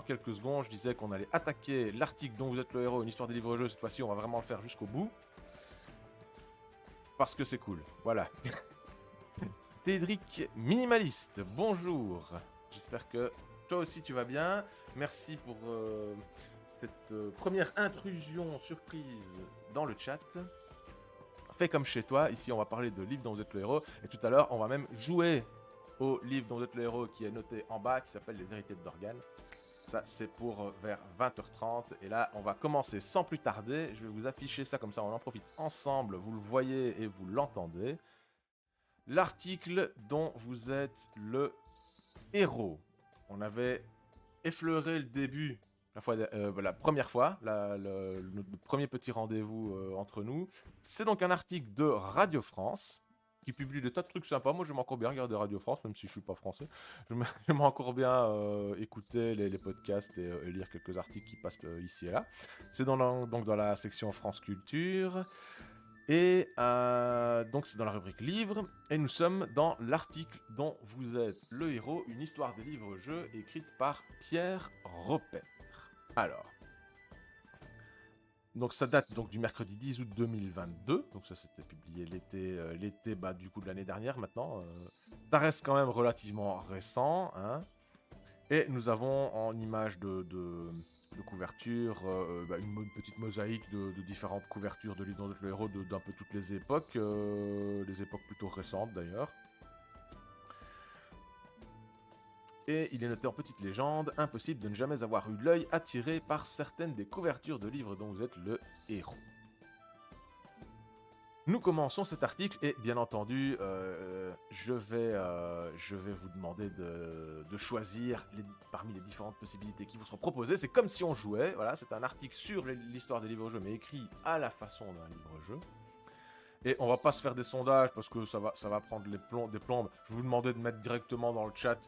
quelques secondes, je disais qu'on allait attaquer l'article dont vous êtes le héros, une histoire des livres-jeux. Cette fois-ci, on va vraiment le faire jusqu'au bout. Parce que c'est cool, voilà. Cédric Minimaliste, bonjour. J'espère que toi aussi tu vas bien. Merci pour cette première intrusion surprise dans le chat. Fais comme chez toi, ici on va parler de livres dont vous êtes le héros. Et tout à l'heure, on va même jouer au livre dont vous êtes le héros qui est noté en bas, qui s'appelle Les Héritiers de Dorgan. Ça, c'est pour vers 20h30. Et là, on va commencer sans plus tarder. Je vais vous afficher ça comme ça, on en profite ensemble. Vous le voyez et vous l'entendez. L'article dont vous êtes le héros. On avait effleuré le début la première fois, notre premier petit rendez-vous entre nous. C'est donc un article de Radio France qui publie des tas de trucs sympas. Moi, j'aime encore bien regarder Radio France, même si je suis pas français. J'aime encore bien écouter les podcasts et lire quelques articles qui passent ici et là. C'est donc dans la section France Culture. Et donc c'est dans la rubrique livres, et nous sommes dans l'article dont vous êtes le héros, une histoire des livres-jeux écrite par Pierre Repère. Alors, donc ça date donc du mercredi 10 août 2022, donc ça c'était publié l'été du coup de l'année dernière maintenant. Ça reste quand même relativement récent, hein. Et nous avons en image de couverture, une petite mosaïque de différentes couvertures de livres dont le héros d'un peu toutes les époques plutôt récentes d'ailleurs. Et il est noté en petite légende, impossible de ne jamais avoir eu l'œil attiré par certaines des couvertures de livres dont vous êtes le héros. Nous commençons cet article et bien entendu, je vais vous demander de choisir parmi les différentes possibilités qui vous seront proposées. C'est comme si on jouait, voilà, c'est un article sur l'histoire des livres-jeux mais écrit à la façon d'un livre-jeu. Et on va pas se faire des sondages parce que ça va prendre des plombes. Je vais vous demander de mettre directement dans le chat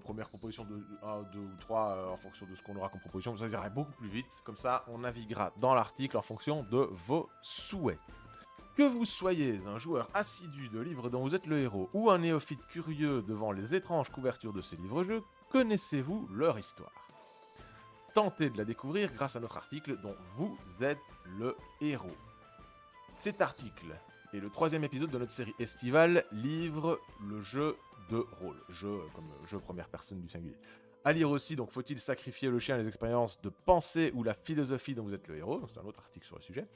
première proposition de 1, 2 ou 3 en fonction de ce qu'on aura comme proposition. Ça ira beaucoup plus vite. Comme ça, on naviguera dans l'article en fonction de vos souhaits. Que vous soyez un joueur assidu de livres dont vous êtes le héros ou un néophyte curieux devant les étranges couvertures de ces livres-jeux, connaissez-vous leur histoire? Tentez de la découvrir grâce à notre article dont vous êtes le héros. Cet article est le 3e épisode de notre série estivale Livre le jeu de rôle. Jeu comme jeu première personne du singulier. À lire aussi, donc faut-il sacrifier le chien à les expériences de pensée ou la philosophie dont vous êtes le héros? Donc c'est un autre article sur le sujet.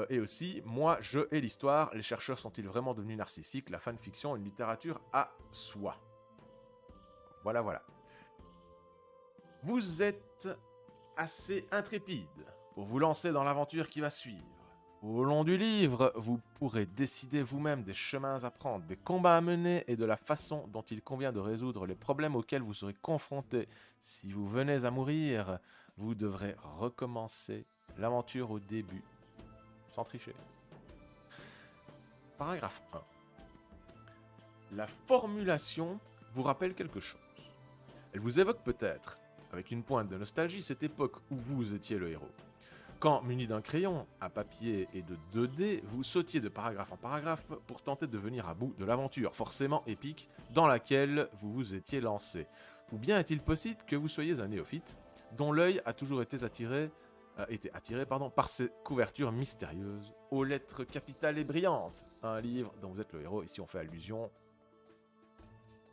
Et aussi, moi, je et l'histoire, les chercheurs sont-ils vraiment devenus narcissiques? La fanfiction, une littérature à soi. Voilà. Vous êtes assez intrépide pour vous lancer dans l'aventure qui va suivre. Au long du livre, vous pourrez décider vous-même des chemins à prendre, des combats à mener et de la façon dont il convient de résoudre les problèmes auxquels vous serez confrontés. Si vous venez à mourir, vous devrez recommencer l'aventure au début. Sans tricher. Paragraphe 1. La formulation vous rappelle quelque chose. Elle vous évoque peut-être, avec une pointe de nostalgie, cette époque où vous étiez le héros. Quand, muni d'un crayon, à papier et de 2D, vous sautiez de paragraphe en paragraphe pour tenter de venir à bout de l'aventure, forcément épique, dans laquelle vous vous étiez lancé. Ou bien est-il possible que vous soyez un néophyte, dont l'œil a toujours été attiré par ces couvertures mystérieuses, aux lettres capitales et brillantes. Un livre dont vous êtes le héros. Ici, on fait allusion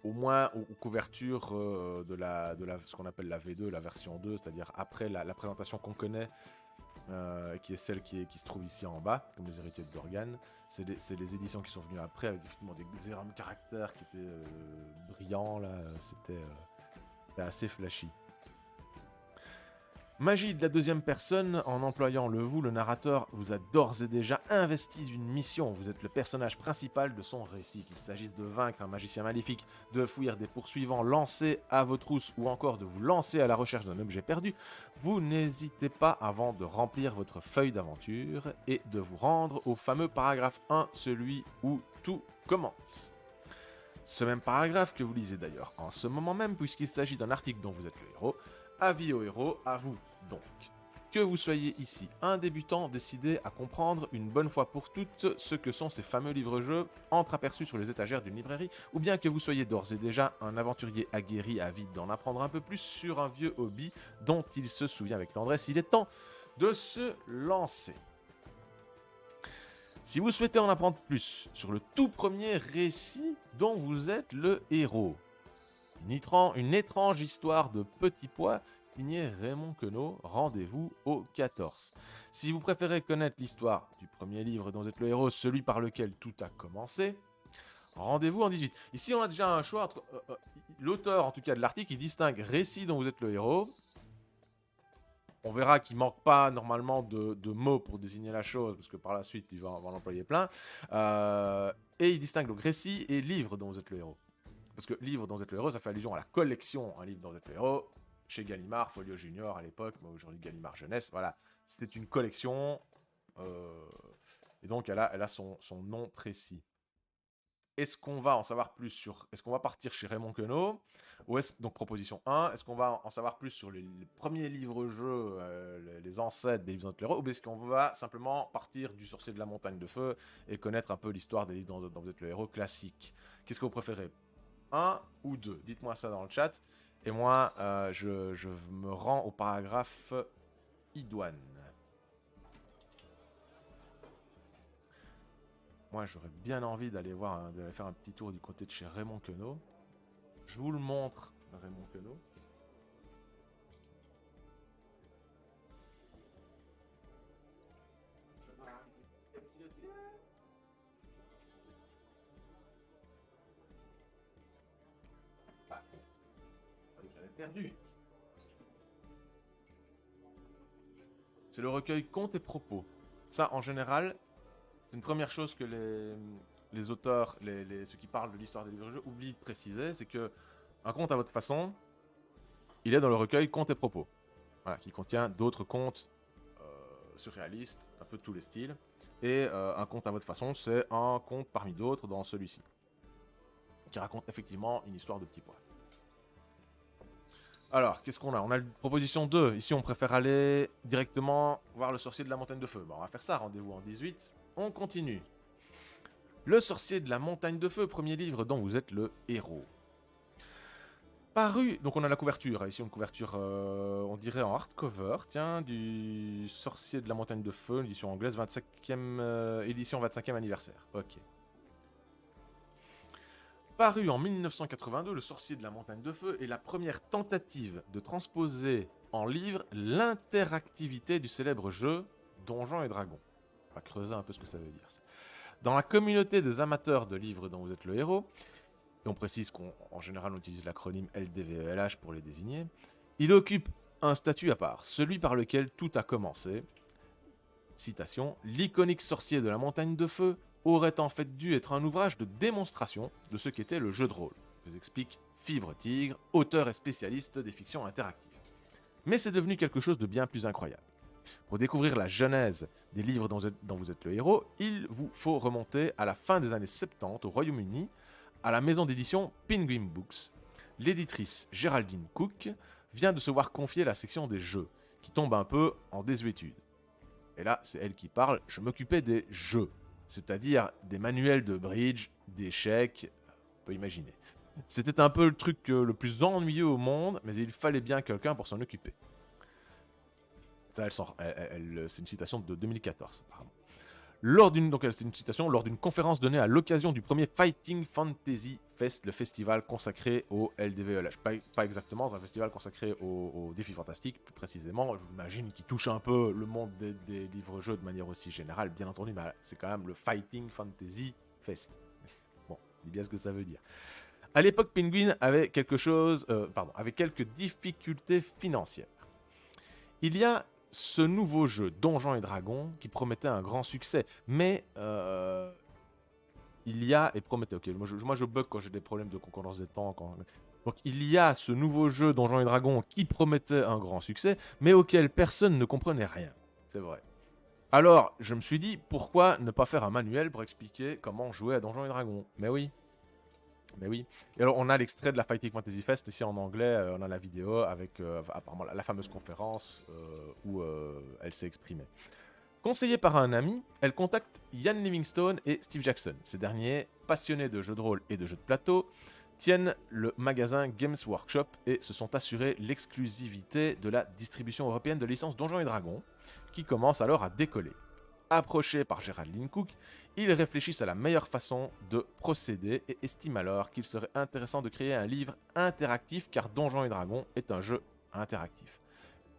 au moins aux couvertures de ce qu'on appelle la V2, la version 2, c'est-à-dire après la présentation qu'on connaît, qui est celle qui se trouve ici en bas, comme les héritiers de Dorgan. C'est les éditions qui sont venues après, avec effectivement des énormes caractères qui étaient brillants, là. C'était assez flashy. Magie de la deuxième personne, en employant le vous, le narrateur vous a d'ores et déjà investi d'une mission. Vous êtes le personnage principal de son récit. Qu'il s'agisse de vaincre un magicien maléfique, de fuir des poursuivants lancés à vos trousses ou encore de vous lancer à la recherche d'un objet perdu, vous n'hésitez pas avant de remplir votre feuille d'aventure et de vous rendre au fameux paragraphe 1, celui où tout commence. Ce même paragraphe que vous lisez d'ailleurs en ce moment même, puisqu'il s'agit d'un article dont vous êtes le héros. Avis au héros, à vous donc. Que vous soyez ici un débutant décidé à comprendre une bonne fois pour toutes ce que sont ces fameux livres-jeux entreaperçus sur les étagères d'une librairie, ou bien que vous soyez d'ores et déjà un aventurier aguerri avide d'en apprendre un peu plus sur un vieux hobby dont il se souvient avec tendresse, il est temps de se lancer. Si vous souhaitez en apprendre plus sur le tout premier récit dont vous êtes le héros, une étrange histoire de petits pois signé Raymond Queneau, rendez-vous au 14. Si vous préférez connaître l'histoire du premier livre dont vous êtes le héros, celui par lequel tout a commencé, rendez-vous en 18. Ici, on a déjà un choix entre... l'auteur, en tout cas de l'article, il distingue récit dont vous êtes le héros. On verra qu'il ne manque pas normalement de mots pour désigner la chose, parce que par la suite, il va en employer plein. Et il distingue donc récit et livre dont vous êtes le héros. Parce que livre dont vous êtes le héros, ça fait allusion à la collection, un livre dont vous êtes le héros, chez Gallimard, Folio Junior à l'époque, mais aujourd'hui Gallimard Jeunesse, voilà. C'était une collection, et donc elle a son nom précis. Est-ce qu'on va en savoir plus sur... Est-ce qu'on va partir chez Raymond Queneau, ou donc proposition 1, est-ce qu'on va en savoir plus sur les premiers livres-jeux, les ancêtres des livres dont vous êtes le héros, ou est-ce qu'on va simplement partir du Sorcier de la Montagne de Feu et connaître un peu l'histoire des livres dont vous êtes le héros classique? Qu'est-ce que vous préférez? 1 ou 2? Dites-moi ça dans le chat. Et moi, je me rends au paragraphe idoine. Moi, j'aurais bien envie d'aller faire un petit tour du côté de chez Raymond Queneau. Je vous le montre, Raymond Queneau. Perdu. C'est le recueil Contes et propos. Ça, en général, c'est une première chose que les auteurs, ceux qui parlent de l'histoire des livres-jeux, oublient de préciser, c'est que un conte à votre façon, il est dans le recueil Contes et propos, voilà, qui contient d'autres contes surréalistes, un peu de tous les styles. Et un conte à votre façon, c'est un conte parmi d'autres dans celui-ci, qui raconte effectivement une histoire de petits pois. Alors, qu'est-ce qu'on a? On a une proposition 2. Ici, on préfère aller directement voir le sorcier de la montagne de feu. Bon, on va faire ça, rendez-vous en 18. On continue. Le sorcier de la montagne de feu, premier livre dont vous êtes le héros. Paru, donc on a la couverture, ici une couverture, on dirait en hardcover, tiens, du sorcier de la montagne de feu, édition anglaise, 25e, édition 25e anniversaire. Ok. Paru en 1982, Le Sorcier de la Montagne de Feu est la première tentative de transposer en livre l'interactivité du célèbre jeu Donjons et Dragons. On va creuser un peu ce que ça veut dire. Dans la communauté des amateurs de livres dont vous êtes le héros, et on précise qu'en général on utilise l'acronyme LDVELH pour les désigner, il occupe un statut à part, celui par lequel tout a commencé. Citation, l'iconique sorcier de la montagne de feu aurait en fait dû être un ouvrage de démonstration de ce qu'était le jeu de rôle, vous explique Fibre Tigre, auteur et spécialiste des fictions interactives. Mais c'est devenu quelque chose de bien plus incroyable. Pour découvrir la genèse des livres dont vous êtes le héros, il vous faut remonter à la fin des années 70 au Royaume-Uni, à la maison d'édition Penguin Books. L'éditrice Geraldine Cook vient de se voir confier la section des jeux, qui tombe un peu en désuétude. Et là, c'est elle qui parle, je m'occupais des jeux, c'est-à-dire des manuels de bridge, d'échecs, on peut imaginer. C'était un peu le truc le plus ennuyeux au monde, mais il fallait bien quelqu'un pour s'en occuper. Ça, c'est une citation de 2014, apparemment. C'est une citation lors d'une conférence donnée à l'occasion du premier Fighting Fantasy Fest, le festival consacré au LDVELH. Pas exactement, c'est un festival consacré aux défis fantastiques, plus précisément. Je m'imagine qu'il touche un peu le monde des livres-jeux de manière aussi générale, bien entendu, mais c'est quand même le Fighting Fantasy Fest. Bon, dis bien ce que ça veut dire. À l'époque, Penguin avait avait quelques difficultés financières. Il y a ce nouveau jeu Donjons et Dragons qui promettait un grand succès, mais moi je bug quand j'ai des problèmes de concordance des temps. Donc il y a ce nouveau jeu Donjons et Dragons qui promettait un grand succès, mais auquel personne ne comprenait rien. C'est vrai. Alors je me suis dit, pourquoi ne pas faire un manuel pour expliquer comment jouer à Donjons et Dragons? Mais oui. Mais oui. Et alors, on a l'extrait de la Fighting Fantasy Fest ici en anglais. On a la vidéo avec apparemment la fameuse conférence où elle s'est exprimée. Conseillée par un ami, elle contacte Ian Livingstone et Steve Jackson. Ces derniers, passionnés de jeux de rôle et de jeux de plateau, tiennent le magasin Games Workshop et se sont assurés l'exclusivité de la distribution européenne de licence Donjons et Dragons, qui commence alors à décoller. Approchés par Geraldine Cook, ils réfléchissent à la meilleure façon de procéder et estiment alors qu'il serait intéressant de créer un livre interactif car Donjons et Dragons est un jeu interactif.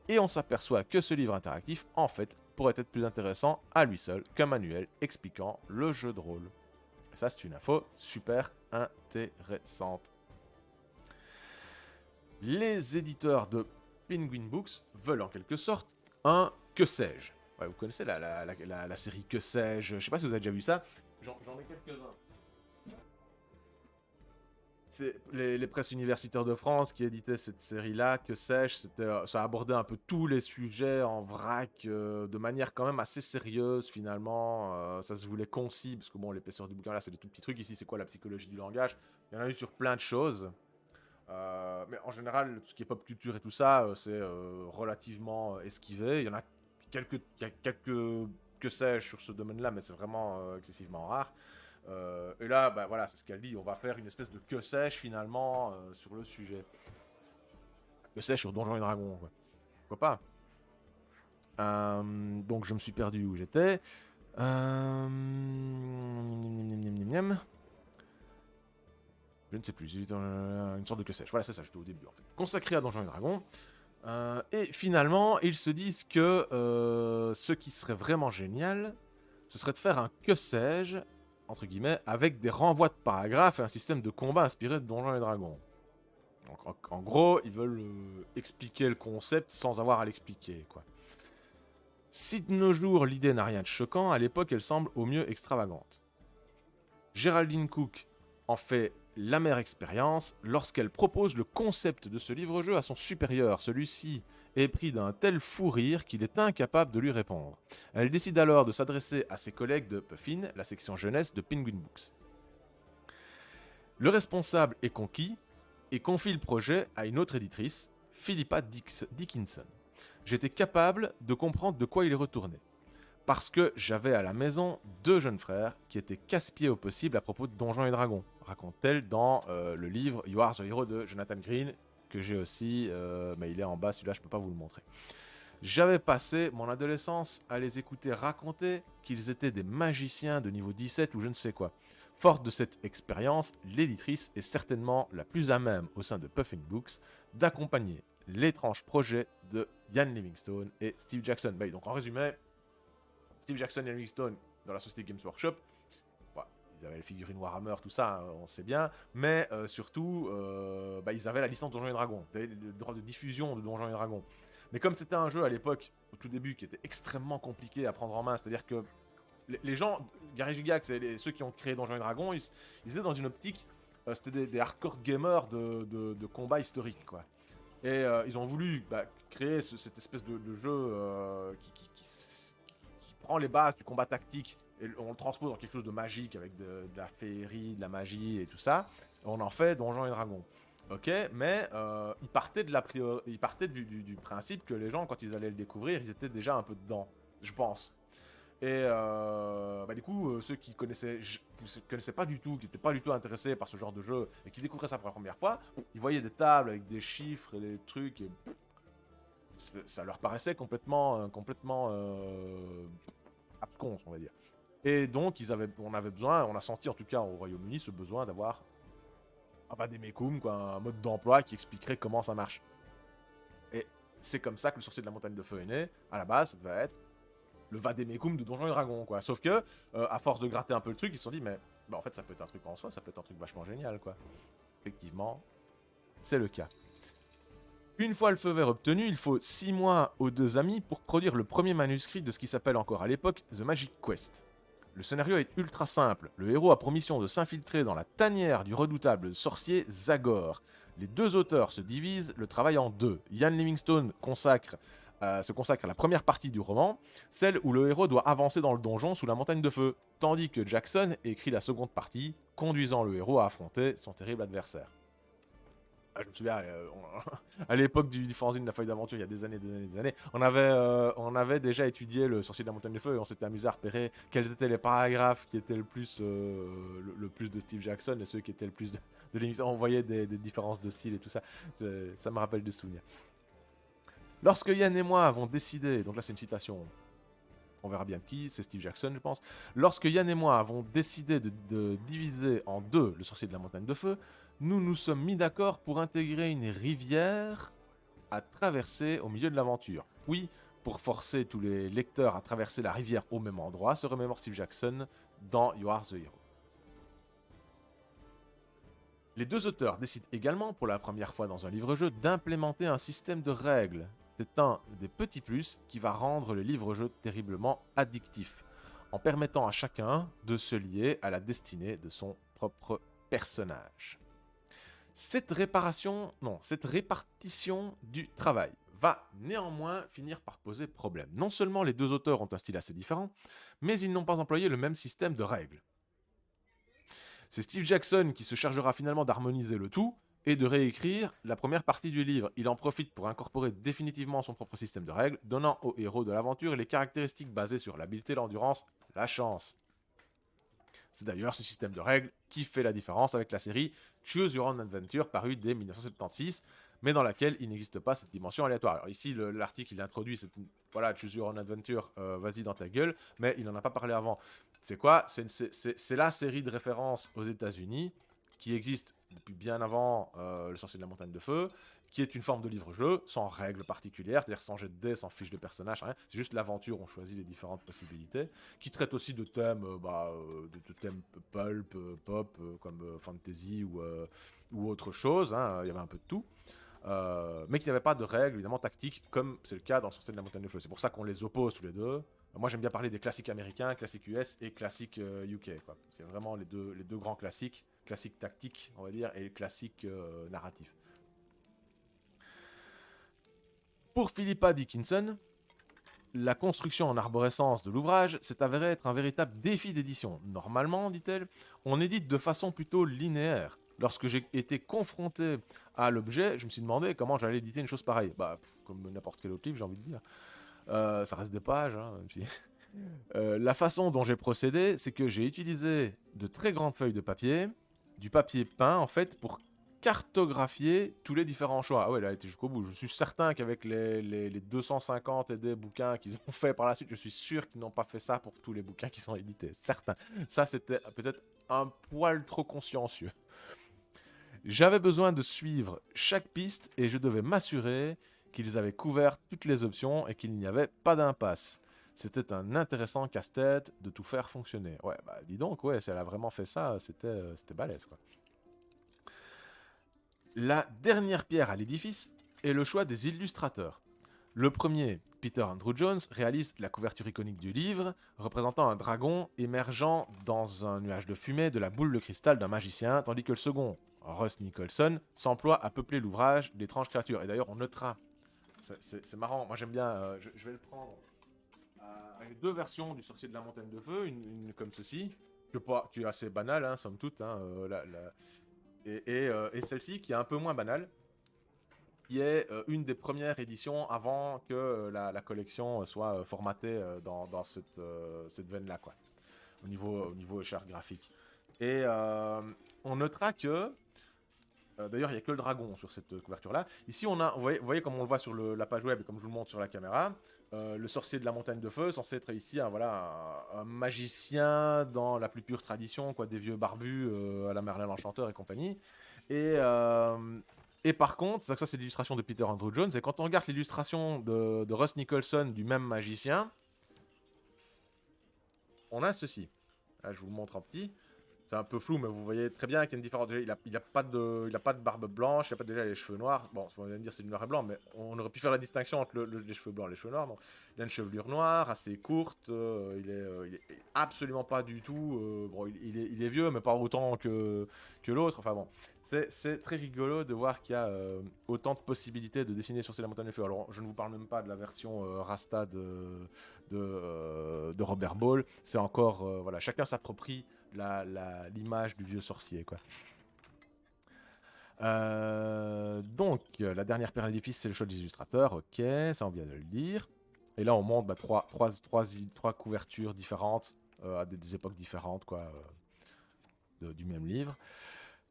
Et on s'aperçoit que ce livre interactif, en fait, pourrait être plus intéressant à lui seul qu'un manuel expliquant le jeu de rôle. Et ça, c'est une info super intéressante. Les éditeurs de Penguin Books veulent en quelque sorte un que sais-je. Ouais, vous connaissez la série Que sais-je. Je sais pas si vous avez déjà vu ça. J'en ai quelques-uns. C'est les presses universitaires de France qui éditaient cette série-là, que sais-je, ça abordait un peu tous les sujets en vrac, de manière quand même assez sérieuse finalement. Ça se voulait concis, parce que bon, l'épaisseur du bouquin là, c'est des tout petits trucs. Ici, c'est quoi la psychologie du langage? Il y en a eu sur plein de choses. Mais en général, tout ce qui est pop culture et tout ça, c'est relativement esquivé. Il y en a quelques que sais-je sur ce domaine-là, mais c'est vraiment excessivement rare. Et là, bah, voilà, c'est ce qu'elle dit. On va faire une espèce de que sais-je finalement sur le sujet. Que sais-je sur Donjons et Dragons, quoi. Pourquoi pas. Donc je me suis perdu où j'étais. Je ne sais plus. Une sorte de que sais-je. Voilà, c'est ça, j'étais au début en fait. Consacré à Donjons et Dragons. Et finalement, ils se disent que ce qui serait vraiment génial, ce serait de faire un que sais-je entre guillemets, avec des renvois de paragraphes et un système de combat inspiré de Donjons et Dragons. Donc, en gros, ils veulent expliquer le concept sans avoir à l'expliquer, quoi. Si de nos jours, l'idée n'a rien de choquant, à l'époque, elle semble au mieux extravagante. Geraldine Cook en fait l'amère expérience lorsqu'elle propose le concept de ce livre-jeu à son supérieur. Celui-ci est pris d'un tel fou rire qu'il est incapable de lui répondre. Elle décide alors de s'adresser à ses collègues de Puffin, la section jeunesse de Penguin Books. Le responsable est conquis et confie le projet à une autre éditrice, Philippa Dickinson. J'étais capable de comprendre de quoi il est retourné. Parce que j'avais à la maison 2 jeunes frères qui étaient casse-pieds au possible à propos de Donjons et Dragons, raconte-t-elle dans le livre You Are the Hero de Jonathan Green, que j'ai aussi, mais il est en bas, celui-là je peux pas vous le montrer. J'avais passé mon adolescence à les écouter raconter qu'ils étaient des magiciens de niveau 17 ou je ne sais quoi. Forte de cette expérience, l'éditrice est certainement la plus à même au sein de Puffin Books d'accompagner l'étrange projet de Ian Livingstone et Steve Jackson. Bah, donc en résumé, Steve Jackson et Livingstone dans la société Games Workshop, bah, ils avaient les figurines Warhammer, tout ça, on sait bien, mais surtout, bah, ils avaient la licence Donjons et Dragons, le droit de diffusion de Donjons et Dragons. Mais comme c'était un jeu à l'époque, au tout début, qui était extrêmement compliqué à prendre en main, c'est-à-dire que les gens, Gary Gygax et ceux qui ont créé Donjons et Dragons, ils étaient dans une optique, c'était des hardcore gamers de combat historique, quoi. Et ils ont voulu créer cette espèce de jeu qui prend les bases du combat tactique et on le transpose dans quelque chose de magique avec de la féerie, de la magie et tout ça. On en fait Donjons et Dragons. Ok, mais ils partaient, du principe que les gens, quand ils allaient le découvrir, ils étaient déjà un peu dedans, je pense. Et du coup, ceux qui connaissaient pas du tout, qui n'étaient pas du tout intéressés par ce genre de jeu et qui découvraient ça pour la première fois, ils voyaient des tables avec des chiffres et des trucs, et ça leur paraissait complètement abscons, on va dire. Et donc, on avait besoin, on a senti en tout cas au Royaume-Uni ce besoin d'avoir des mécums, quoi, un mode d'emploi qui expliquerait comment ça marche. Et c'est comme ça que le sorcier de la montagne de feu est né. À la base, ça devait être le vadémécum de Donjons et Dragons, quoi. Sauf que, à force de gratter un peu le truc, ils se sont dit, mais en fait, ça peut être un truc en soi, ça peut être un truc vachement génial, quoi. Effectivement, c'est le cas. Une fois le feu vert obtenu, il faut 6 mois aux 2 amis pour produire le premier manuscrit de ce qui s'appelle encore à l'époque The Magic Quest. Le scénario est ultra simple. Le héros a pour mission de s'infiltrer dans la tanière du redoutable sorcier Zagor. Les 2 auteurs se divisent le travail en 2. Ian Livingstone consacre se consacre à la première partie du roman, celle où le héros doit avancer dans le donjon sous la montagne de feu, tandis que Jackson écrit la seconde partie, conduisant le héros à affronter son terrible adversaire. Je me souviens, à l'époque du fanzine de la feuille d'aventure, il y a des années, on avait déjà étudié le sorcier de la montagne de feu et on s'était amusé à repérer quels étaient les paragraphes qui étaient le plus de Steve Jackson et ceux qui étaient le plus de l'émission. On voyait des différences de style et tout ça. Ça me rappelle des souvenirs. Lorsque Yann et moi avons décidé, donc là c'est une citation, on verra bien de qui, c'est Steve Jackson je pense. Lorsque Yann et moi avons décidé de diviser en deux le sorcier de la montagne de feu, nous nous sommes mis d'accord pour intégrer une rivière à traverser au milieu de l'aventure. Oui, pour forcer tous les lecteurs à traverser la rivière au même endroit, se remémore Steve Jackson dans You Are the Hero. Les deux auteurs décident également, pour la première fois dans un livre-jeu, d'implémenter un système de règles. C'est un des petits plus qui va rendre le livre-jeu terriblement addictif, en permettant à chacun de se lier à la destinée de son propre personnage. Cette répartition du travail va néanmoins finir par poser problème. Non seulement les deux auteurs ont un style assez différent, mais ils n'ont pas employé le même système de règles. C'est Steve Jackson qui se chargera finalement d'harmoniser le tout et de réécrire la première partie du livre. Il en profite pour incorporer définitivement son propre système de règles, donnant au héros de l'aventure les caractéristiques basées sur l'habileté, l'endurance, la chance. C'est d'ailleurs ce système de règles qui fait la différence avec la série Choose Your Own Adventure parue dès 1976, mais dans laquelle il n'existe pas cette dimension aléatoire. Alors ici, l'article, il introduit cette... Voilà, Choose Your Own Adventure, vas-y dans ta gueule, mais il n'en a pas parlé avant. C'est quoi? C'est la série de références aux États-Unis qui existe depuis bien avant Le Sorcier de la Montagne de Feu, qui est une forme de livre-jeu, sans règles particulières, c'est-à-dire sans jet de dés, sans fiche de personnage, rien. C'est juste l'aventure, on choisit les différentes possibilités, qui traite aussi de thèmes, de thèmes pulp, pop, comme fantasy ou autre chose, hein. Il y avait un peu de tout. Mais qui n'avait pas de règles, évidemment, tactiques, comme c'est le cas dans Sorcier de la Montagne de Feu. C'est pour ça qu'on les oppose tous les deux. Moi, j'aime bien parler des classiques américains, classiques US et classiques UK, quoi. C'est vraiment les deux grands classiques, classiques tactiques, on va dire, et le classique narratif. Pour Philippa Dickinson, la construction en arborescence de l'ouvrage s'est avérée être un véritable défi d'édition. Normalement, dit-elle, on édite de façon plutôt linéaire. Lorsque j'ai été confronté à l'objet, je me suis demandé comment j'allais éditer une chose pareille. Comme n'importe quel autre livre, j'ai envie de dire. Ça reste des pages, hein, même si... la façon dont j'ai procédé, c'est que j'ai utilisé de très grandes feuilles de papier, du papier peint en fait, pour cartographier tous les différents choix. Ah ouais, elle a été jusqu'au bout. Je suis certain qu'avec les 250 et des bouquins qu'ils ont fait par la suite, je suis sûr qu'ils n'ont pas fait ça pour tous les bouquins qui sont édités. Certain. Ça, c'était peut-être un poil trop consciencieux. J'avais besoin de suivre chaque piste et je devais m'assurer qu'ils avaient couvert toutes les options et qu'il n'y avait pas d'impasse. C'était un intéressant casse-tête de tout faire fonctionner. Ouais, dis donc, ouais, si elle a vraiment fait ça, c'était balèze, quoi. La dernière pierre à l'édifice est le choix des illustrateurs. Le premier, Peter Andrew Jones, réalise la couverture iconique du livre, représentant un dragon émergeant dans un nuage de fumée de la boule de cristal d'un magicien, tandis que le second, Russ Nicholson, s'emploie à peupler l'ouvrage d'étranges créatures. Et d'ailleurs, on notera, c'est marrant, moi j'aime bien, je vais le prendre, avec deux versions du Sorcier de la Montagne de Feu, une comme ceci, qui est assez banale, hein, somme toute, hein, et celle-ci qui est un peu moins banale, qui est une des premières éditions avant que la collection soit formatée dans cette veine-là, quoi, au niveau charte graphique. Et on notera que, d'ailleurs, il n'y a que le dragon sur cette couverture-là. Ici, vous voyez comme on le voit sur la page web et comme je vous le montre sur la caméra, le sorcier de la montagne de feu, censé être ici un magicien dans la plus pure tradition, quoi, des vieux barbus à la Merlin l'Enchanteur et compagnie. Et par contre, ça c'est l'illustration de Peter Andrew Jones, et quand on regarde l'illustration de Russ Nicholson du même magicien, on a ceci. Là, je vous le montre en petit. c'est un peu flou, mais vous voyez très bien qu'il y a une différence. Déjà, il a pas de barbe blanche, il a pas déjà les cheveux noirs. Bon, vous allez me dire c'est du noir et blanc, mais on aurait pu faire la distinction entre les cheveux blancs et les cheveux noirs. Donc, il a une chevelure noire, assez courte. Il est absolument pas du tout. Bon, il est vieux, mais pas autant que l'autre. Enfin bon, c'est très rigolo de voir qu'il y a autant de possibilités de dessiner sur la montagne de feu. Alors, je ne vous parle même pas de la version Rasta de Robert Ball. C'est encore, voilà, chacun s'approprie l'image du vieux sorcier, quoi. Donc, la dernière paire d'édifices, c'est le choix des illustrateurs. Ok, ça on vient de le dire. Et là, on montre trois couvertures différentes à des époques différentes, quoi, du même livre.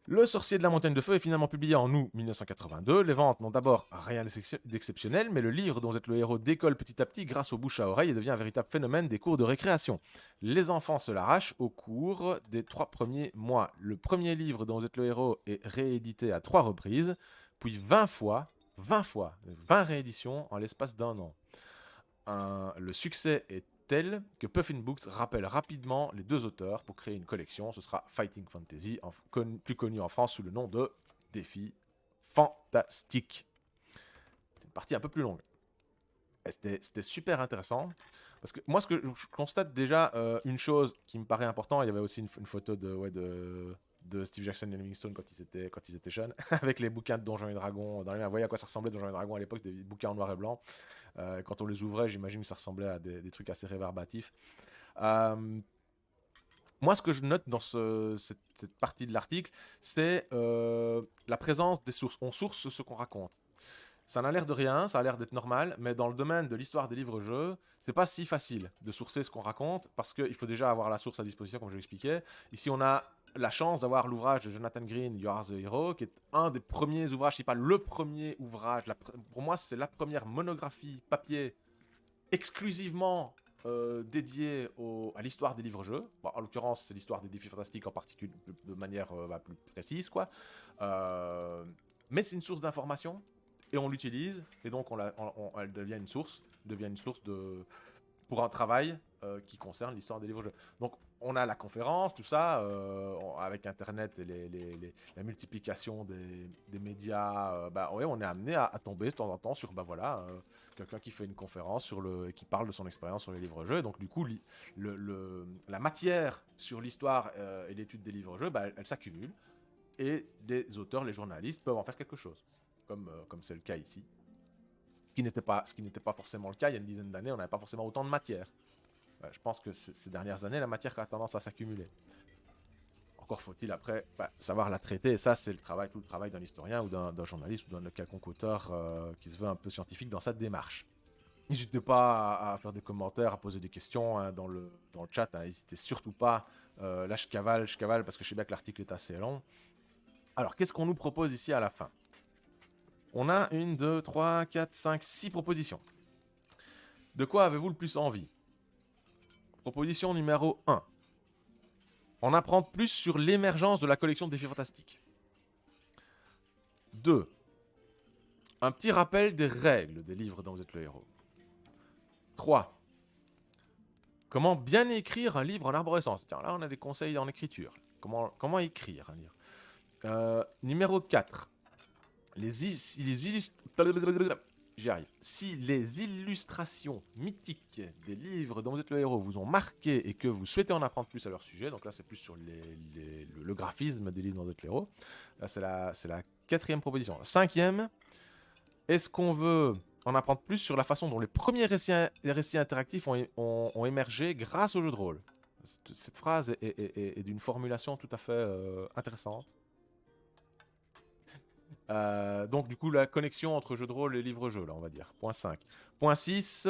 Le Sorcier de la Montagne de Feu est finalement publié en août 1982. Les ventes n'ont d'abord rien d'exceptionnel, mais le livre dont vous êtes le héros décolle petit à petit grâce au bouche à oreille et devient un véritable phénomène des cours de récréation. Les enfants se l'arrachent au cours des 3 premiers mois. Le premier livre dont vous êtes le héros est réédité à 3 reprises, puis 20 rééditions en l'espace d'1 an. Le succès est tel que Puffin Books rappelle rapidement les 2 auteurs pour créer une collection. Ce sera Fighting Fantasy, plus connu en France sous le nom de Défi Fantastique. C'est une partie un peu plus longue. C'était super intéressant. Parce que moi, ce que je constate déjà, une chose qui me paraît importante, il y avait aussi une photo de Steve Jackson et Livingstone quand ils étaient jeunes, avec les bouquins de Donjons et Dragons dans les mains. Vous voyez à quoi ça ressemblait Donjons et Dragons à l'époque, des bouquins en noir et blanc. Quand on les ouvrait, j'imagine que ça ressemblait à des trucs assez rébarbatifs. Moi, ce que je note dans cette partie de l'article, c'est la présence des sources. On source ce qu'on raconte. Ça n'a l'air de rien, ça a l'air d'être normal, mais dans le domaine de l'histoire des livres-jeux, c'est pas si facile de sourcer ce qu'on raconte, parce qu'il faut déjà avoir la source à disposition, comme je l'expliquais. Ici, on a la chance d'avoir l'ouvrage de Jonathan Green, You Are the Hero, qui est un des premiers ouvrages, si pas le premier ouvrage. Pour moi, c'est la première monographie papier exclusivement dédiée à l'histoire des livres-jeux. Bon, en l'occurrence, c'est l'histoire des défis fantastiques en particulier, de manière plus précise, quoi. Mais c'est une source d'information et on l'utilise, et donc elle devient une source pour un travail qui concerne l'histoire des livres-jeux. Donc on a la conférence, tout ça, avec Internet et la multiplication des médias, ouais, on est amené à tomber de temps en temps sur, quelqu'un qui fait une conférence et qui parle de son expérience sur les livres-jeux, et donc du coup, la matière sur l'histoire et l'étude des livres-jeux, elle s'accumule, et les auteurs, les journalistes peuvent en faire quelque chose. Comme c'est le cas ici. Ce qui n'était pas forcément le cas il y a une dizaine d'années, on n'avait pas forcément autant de matière. Je pense que ces dernières années, la matière a tendance à s'accumuler. Encore faut-il après savoir la traiter, et ça c'est tout le travail d'un historien ou d'un journaliste ou d'un quelconque auteur qui se veut un peu scientifique dans sa démarche. N'hésitez pas à faire des commentaires, à poser des questions dans le chat, n'hésitez surtout pas. Là je cavale parce que je sais bien que l'article est assez long. Alors qu'est-ce qu'on nous propose ici à la fin ? On a 1, 2, 3, 4, 5, 6 propositions. De quoi avez-vous le plus envie ? Proposition numéro 1. En apprendre plus sur l'émergence de la collection de défis fantastiques. 2. Un petit rappel des règles des livres dont vous êtes le héros. 3. Comment bien écrire un livre en arborescence. Tiens, là on a des conseils en écriture. Comment écrire un livre. Numéro 4. J'y arrive. Si les illustrations mythiques des livres dont vous êtes le héros vous ont marqué et que vous souhaitez en apprendre plus à leur sujet, donc là c'est plus sur le graphisme des livres dont vous êtes le héros, là c'est la 4e proposition. La 5e, est-ce qu'on veut en apprendre plus sur la façon dont les premiers récits interactifs ont émergé grâce au jeu de rôle ? Cette phrase est d'une formulation tout à fait intéressante. Donc du coup la connexion entre jeu de rôle et livre-jeu, là on va dire. Point 5. Point 6.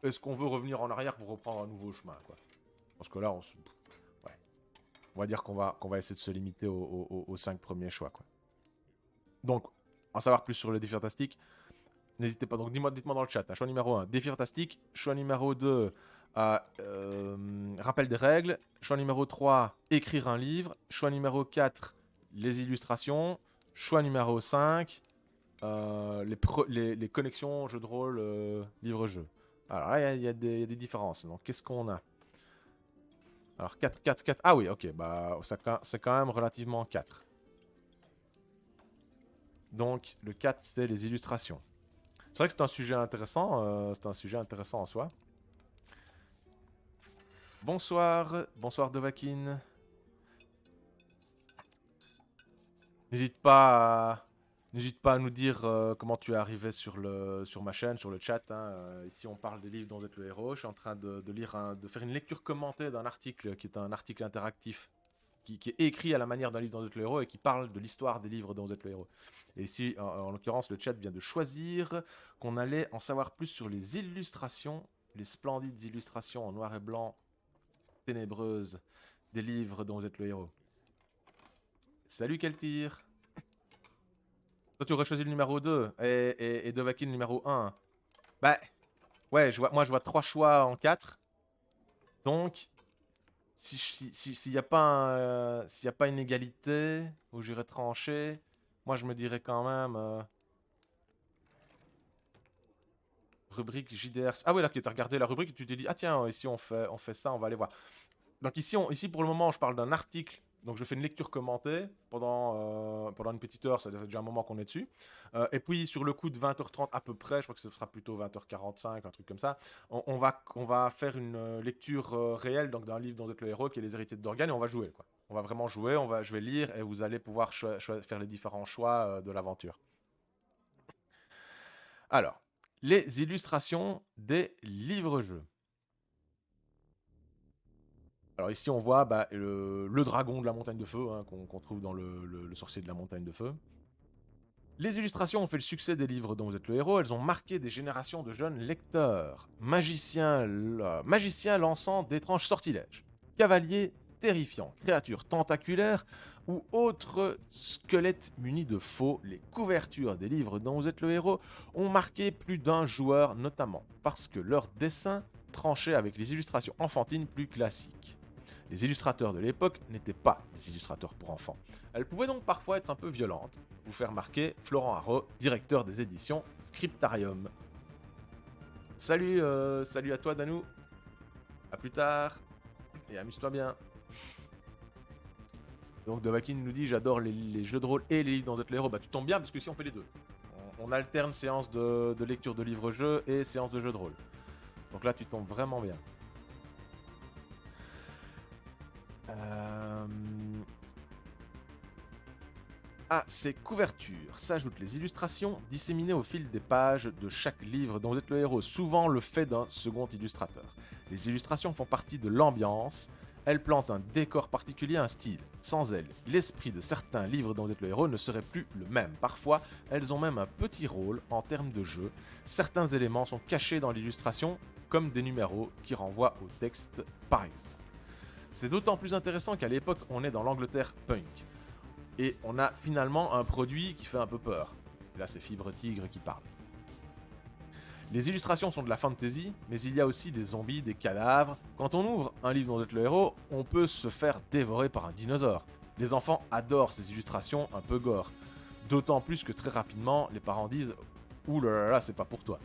Est-ce qu'on veut revenir en arrière pour reprendre un nouveau chemin, quoi ? Parce que là on va dire qu'on va essayer de se limiter aux 5 premiers choix, quoi. Donc, en savoir plus sur les défis fantastiques, n'hésitez pas. Donc dites-moi dans le chat. Choix numéro 1, défis fantastiques. Choix numéro 2, rappel des règles. Choix numéro 3, écrire un livre. Choix numéro 4, les illustrations. Choix numéro 5, les connexions jeux de rôle, livre-jeu. Alors là, il y a des différences. Donc, qu'est-ce qu'on a ? Alors 4, 4, 4. Ah oui, ok, bah c'est quand même relativement 4. Donc le 4, c'est les illustrations. C'est vrai que c'est un sujet intéressant, en soi. Bonsoir, bonsoir Dovahkiin. N'hésite pas à nous dire comment tu es arrivé sur ma chaîne, sur le chat. Hein. Ici, on parle des livres dont vous êtes le héros. Je suis en train de lire de faire une lecture commentée d'un article qui est un article interactif qui est écrit à la manière d'un livre dont vous êtes le héros et qui parle de l'histoire des livres dont vous êtes le héros. Et ici, en l'occurrence, le chat vient de choisir qu'on allait en savoir plus sur les illustrations, les splendides illustrations en noir et blanc, ténébreuses, des livres dont vous êtes le héros. Salut Keltir. Toi, tu aurais choisi le numéro 2 et Dovahkiin le numéro 1. Bah, ouais, moi je vois 3 choix en 4. Donc, s'il n'y a pas s'il y a pas une égalité où j'irais trancher, moi je me dirais quand même rubrique JDR. Ah oui, là, tu as regardé la rubrique et tu t'es dit, ah tiens, ici on fait ça, on va aller voir. Donc ici pour le moment, je parle d'un article. Donc je fais une lecture commentée pendant une petite heure, ça fait déjà un moment qu'on est dessus. Et puis sur le coup de 20h30 à peu près, je crois que ce sera plutôt 20h45, un truc comme ça, on va faire une lecture réelle donc d'un livre dont vous êtes le héros qui est Les Héritiers de Dorgan et on va jouer quoi. On va vraiment jouer, je vais lire et vous allez pouvoir faire les différents choix de l'aventure. Alors, les illustrations des livres-jeux. Alors ici on voit le dragon de la montagne de feu hein, qu'on trouve dans le sorcier de la montagne de feu. Les illustrations ont fait le succès des livres dont vous êtes le héros, elles ont marqué des générations de jeunes lecteurs. Magiciens lançant d'étranges sortilèges, cavaliers terrifiants, créatures tentaculaires ou autres squelettes munis de faux, les couvertures des livres dont vous êtes le héros ont marqué plus d'un joueur notamment parce que leurs dessins tranchaient avec les illustrations enfantines plus classiques. Les illustrateurs de l'époque n'étaient pas des illustrateurs pour enfants. Elles pouvaient donc parfois être un peu violentes. Vous faire marquer Florent Haro, directeur des éditions Scriptarium. Salut à toi Danou. A plus tard. Et amuse-toi bien. Donc Dovahkiin nous dit j'adore les jeux de rôle et les livres dans d'autres héros. Bah tu tombes bien parce que ici on fait les deux. On alterne séance de lecture de livres-jeux et séance de jeux de rôle. Donc là tu tombes vraiment bien. À ces couvertures s'ajoutent les illustrations disséminées au fil des pages de chaque livre dont vous êtes le héros, souvent le fait d'un second illustrateur. Les illustrations font partie de l'ambiance, elles plantent un décor particulier, un style. Sans elles, l'esprit de certains livres dont vous êtes le héros ne serait plus le même. Parfois, elles ont même un petit rôle en termes de jeu. Certains éléments sont cachés dans l'illustration, comme des numéros qui renvoient au texte, par exemple. C'est d'autant plus intéressant qu'à l'époque, on est dans l'Angleterre punk. Et on a finalement un produit qui fait un peu peur. Là, c'est Fibre Tigre qui parle. Les illustrations sont de la fantasy, mais il y a aussi des zombies, des cadavres. Quand on ouvre un livre dont vous êtes le héros, on peut se faire dévorer par un dinosaure. Les enfants adorent ces illustrations un peu gore. D'autant plus que très rapidement, les parents disent « Ouh là là, c'est pas pour toi ».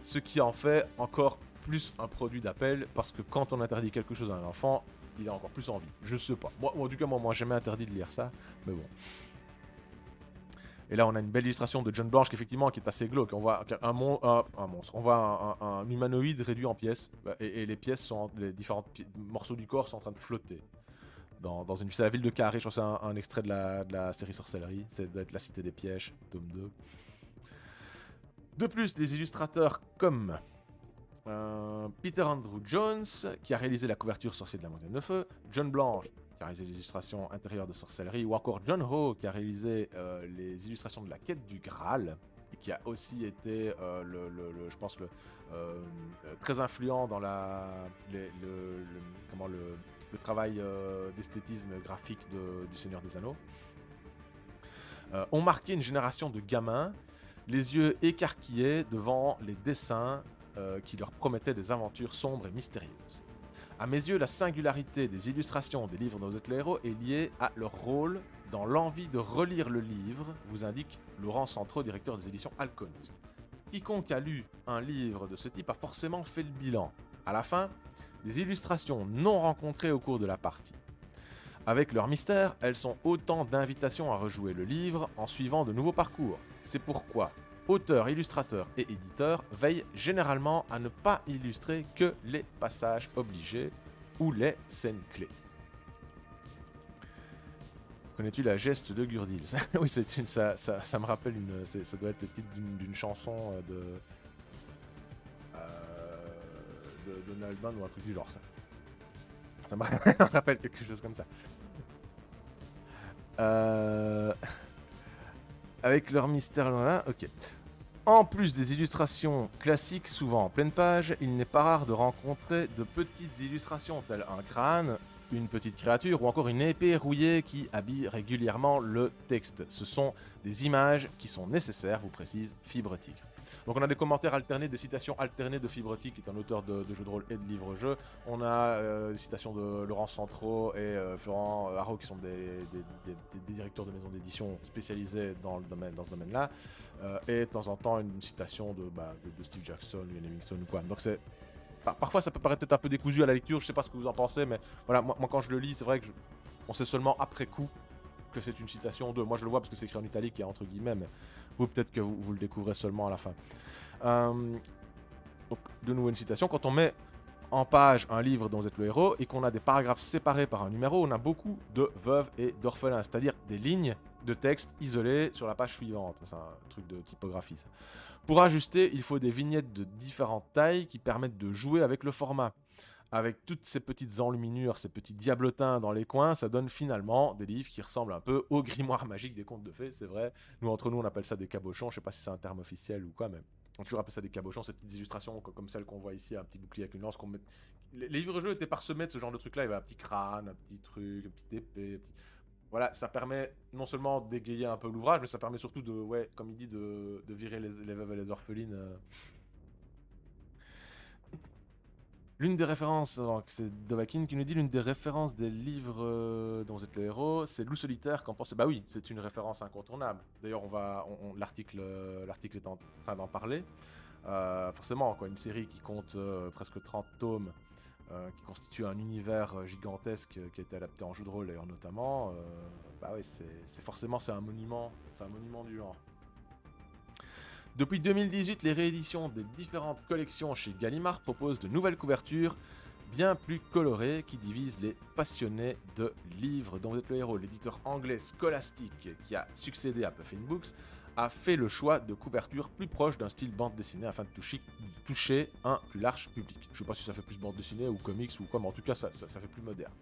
Ce qui en fait encore plus un produit d'appel, parce que quand on interdit quelque chose à un enfant, il a encore plus envie. Je sais pas. Moi, en tout cas, moi, j'ai jamais interdit de lire ça, mais bon. Et là, on a une belle illustration de John Blanche qui est assez glauque. On voit un monstre. On voit un humanoïde réduit en pièces. Et les pièces les différents morceaux du corps sont en train de flotter. C'est la ville de Carré. Je crois que c'est un extrait de la série Sorcellerie. C'est d'être la cité des pièges, tome 2. De plus, les illustrateurs comme Peter Andrew Jones, qui a réalisé la couverture Sorcier de la Montagne de Feu, John Blanche, qui a réalisé les illustrations intérieures de Sorcellerie, ou encore John Ho, qui a réalisé les illustrations de la Quête du Graal, et qui a aussi été, je pense, très influent dans le travail d'esthétisme graphique du Seigneur des Anneaux, ont marqué une génération de gamins, les yeux écarquillés devant les dessins qui leur promettaient des aventures sombres et mystérieuses. À mes yeux, la singularité des illustrations des livres dont vous êtes le héros est liée à leur rôle dans l'envie de relire le livre, vous indique Laurent Centreau, directeur des éditions Alconist. Quiconque a lu un livre de ce type a forcément fait le bilan. À la fin, des illustrations non rencontrées au cours de la partie. Avec leur mystère, elles sont autant d'invitations à rejouer le livre en suivant de nouveaux parcours. C'est pourquoi auteurs, illustrateurs et éditeurs veillent généralement à ne pas illustrer que les passages obligés ou les scènes clés. Connais-tu la geste de Gurdil? Oui, ça me rappelle ça doit être le titre d'une chanson de Nalban ou un truc du genre. Ça me rappelle quelque chose comme ça. Avec leur mystère là, ok. En plus des illustrations classiques, souvent en pleine page, il n'est pas rare de rencontrer de petites illustrations telles un crâne, une petite créature ou encore une épée rouillée qui habille régulièrement le texte. Ce sont des images qui sont nécessaires, vous précise Fibre Tigre. Donc on a des commentaires alternés, des citations alternées de Fibre Tigre, qui est un auteur de jeux de rôle et de livres-jeux. On a des citations de Laurent Centraux et Florent Haro, qui sont des directeurs de maisons d'édition spécialisés dans ce domaine-là. Et de temps en temps une citation de Steve Jackson, Ian Livingstone ou quoi. Donc c'est... Parfois ça peut paraître peut-être un peu décousu à la lecture, je sais pas ce que vous en pensez, mais voilà, moi quand je le lis, c'est vrai que on sait seulement après coup que c'est une citation de... Moi je le vois parce que c'est écrit en italique et entre guillemets, mais vous peut-être que vous le découvrez seulement à la fin. Donc de nouveau une citation, quand on met en page un livre dont vous êtes le héros et qu'on a des paragraphes séparés par un numéro, on a beaucoup de veuves et d'orphelins, c'est-à-dire des lignes de texte isolées sur la page suivante. C'est un truc de typographie ça. Pour ajuster, il faut des vignettes de différentes tailles qui permettent de jouer avec le format. Avec toutes ces petites enluminures, ces petits diablotins dans les coins, ça donne finalement des livres qui ressemblent un peu aux grimoires magiques des contes de fées, c'est vrai. Nous, entre nous, on appelle ça des cabochons, je sais pas si c'est un terme officiel ou quoi, mais on a toujours appelé ça des cabochons, ces petites illustrations comme celles qu'on voit ici, un petit bouclier avec une lance. Les livres-jeux étaient parsemés de ce genre de trucs-là, il y avait un petit crâne, un petit truc, une petite épée, Voilà, ça permet non seulement d'égayer un peu l'ouvrage, mais ça permet surtout de, ouais, comme il dit, de virer les veuves et les orphelines. L'une des références, donc c'est Dovahkiin qui nous dit l'une des références des livres dont vous êtes le héros, c'est Loup solitaire qu'en pense. Bah oui, c'est une référence incontournable. D'ailleurs, l'article est en train d'en parler. Forcément, quoi, une série qui compte presque 30 tomes, qui constitue un univers gigantesque qui a été adapté en jeu de rôle d'ailleurs notamment. Bah oui, c'est un monument du genre. Depuis 2018, les rééditions des différentes collections chez Gallimard proposent de nouvelles couvertures bien plus colorées qui divisent les passionnés de livres dont vous êtes le héros. L'éditeur anglais Scholastic, qui a succédé à Puffin Books, a fait le choix de couvertures plus proches d'un style bande dessinée afin de toucher un plus large public. Je ne sais pas si ça fait plus bande dessinée ou comics ou quoi, mais en tout cas ça fait plus moderne.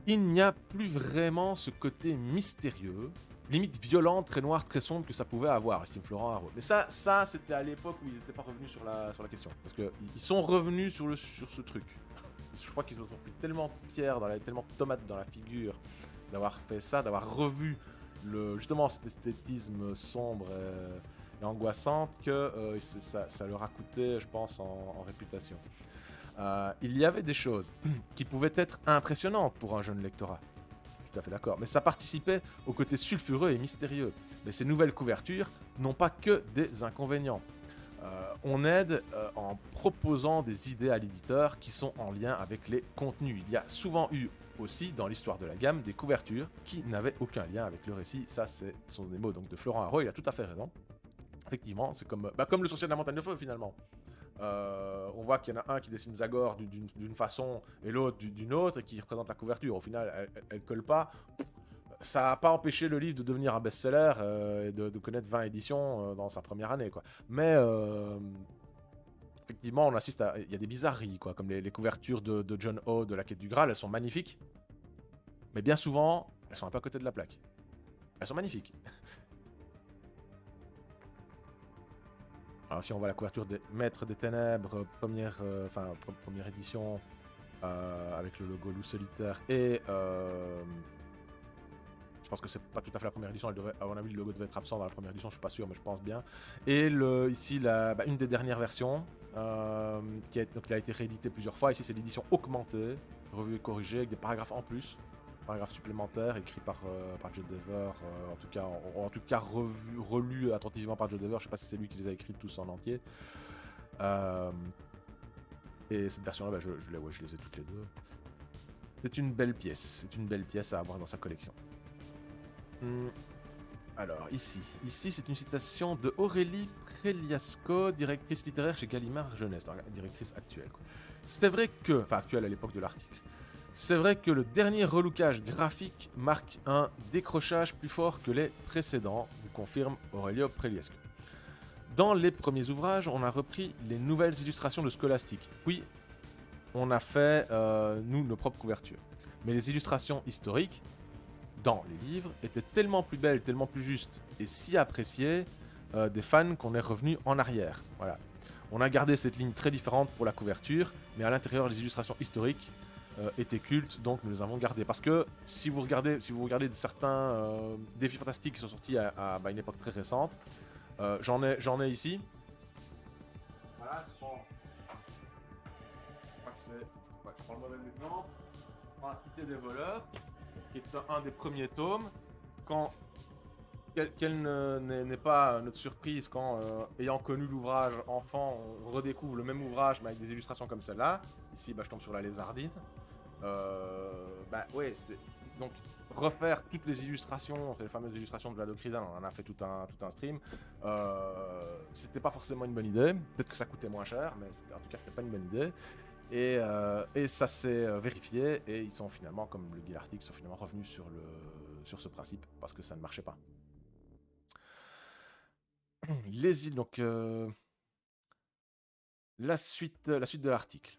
Il n'y a plus vraiment ce côté mystérieux, limite violente, très noire, très sombre que ça pouvait avoir, estime Florent Haro. Mais ça c'était à l'époque où ils n'étaient pas revenus sur la question. Parce qu'ils sont revenus sur ce truc. Je crois qu'ils ont pris tellement de pierres, tellement de tomates dans la figure d'avoir fait ça, d'avoir revu justement cet esthétisme sombre et angoissant que ça leur a coûté, je pense, en réputation. Il y avait des choses qui pouvaient être impressionnantes pour un jeune lectorat. Tout à fait d'accord, mais ça participait au côté sulfureux et mystérieux. Mais ces nouvelles couvertures n'ont pas que des inconvénients. On aide en proposant des idées à l'éditeur qui sont en lien avec les contenus. Il y a souvent eu aussi dans l'histoire de la gamme des couvertures qui n'avaient aucun lien avec le récit. Ça, ce sont des mots donc, de Florent Haro, il a tout à fait raison. Effectivement, c'est comme le sorcier de la montagne de feu finalement. On voit qu'il y en a un qui dessine Zagor d'une façon et l'autre d'une autre et qui représente la couverture. Au final, elle colle pas. Ça n'a pas empêché le livre de devenir un best-seller et de connaître 20 éditions dans sa première année, quoi. Mais effectivement, on assiste à... Il y a des bizarreries, quoi, comme les couvertures de John O de la Quête du Graal, elles sont magnifiques. Mais bien souvent, elles sont un peu à côté de la plaque. Elles sont magnifiques. Alors si on voit la couverture des Maîtres des Ténèbres, première édition, avec le logo Loup solitaire, et je pense que c'est pas tout à fait la première édition, à mon avis le logo devait être absent dans la première édition, je suis pas sûr mais je pense bien. Et ici une des dernières versions, qui a été rééditée plusieurs fois, ici c'est l'édition augmentée, revue et corrigée, avec des paragraphes en plus. Paragraphes supplémentaires écrits par Joe Dever, en tout cas relus attentivement par Joe Dever. Je sais pas si c'est lui qui les a écrits tous en entier. Et cette version-là, bah, je les ai toutes les deux. C'est une belle pièce. C'est une belle pièce à avoir dans sa collection. Alors, ici c'est une citation de Aurélie Preliasco, directrice littéraire chez Gallimard Jeunesse, directrice actuelle, quoi. C'est vrai que, enfin actuelle à l'époque de l'article, c'est vrai que le dernier relookage graphique marque un décrochage plus fort que les précédents, vous confirme Aurélie Preliasco. Dans les premiers ouvrages, on a repris les nouvelles illustrations de Scholastic, puis on a fait, nous, nos propres couvertures. Mais les illustrations historiques, dans les livres, étaient tellement plus belles, tellement plus justes et si appréciées des fans qu'on est revenu en arrière. Voilà. On a gardé cette ligne très différente pour la couverture, mais à l'intérieur, les illustrations historiques étaient cultes, donc nous les avons gardées. Parce que si vous regardez certains défis fantastiques qui sont sortis à une époque très récente, j'en ai ici. Voilà, je crois que c'est... Ouais, je prends le mauvais exemple. Je prends la Cité des voleurs, qui est un des premiers tomes. Quelle n'est pas notre surprise quand, ayant connu l'ouvrage enfant, on redécouvre le même ouvrage mais avec des illustrations comme celle-là. Ici, bah, je tombe sur la lézardine. Bah ouais, donc refaire toutes les illustrations, les fameuses illustrations de Vlado Crisan, on en a fait tout un stream. C'était pas forcément une bonne idée. Peut-être que ça coûtait moins cher, mais en tout cas, c'était pas une bonne idée. Et ça s'est vérifié, et ils sont finalement, comme le dit l'article, sont finalement revenus sur ce principe parce que ça ne marchait pas. Les îles, donc la suite de l'article.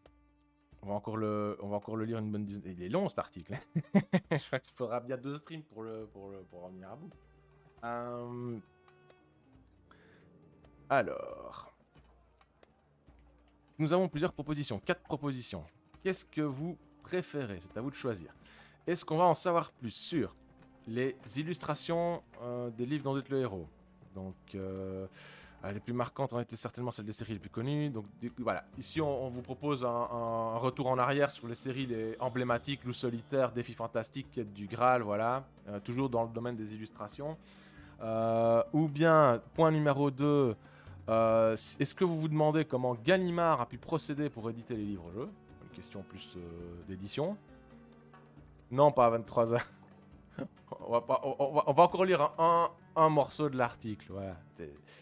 On va encore le lire une bonne dizaine. Il est long cet article. Je crois qu'il faudra bien 2 streams pour en venir à bout. Alors, nous avons plusieurs propositions, 4 propositions. Qu'est-ce que vous préférez? C'est à vous de choisir. Est-ce qu'on va en savoir plus sur les illustrations des livres dont vous êtes le héros? Donc, les plus marquantes ont été certainement celles des séries les plus connues. Donc, voilà. Ici, on vous propose un retour en arrière sur les séries les emblématiques, Loup solitaire, Défi fantastique, Quête du Graal, voilà. Toujours dans le domaine des illustrations. Ou bien, point numéro 2, est-ce que vous vous demandez comment Gallimard a pu procéder pour éditer les livres-jeux? Une question plus d'édition. Non, pas à 23h. on va encore lire un morceau de l'article. Voilà.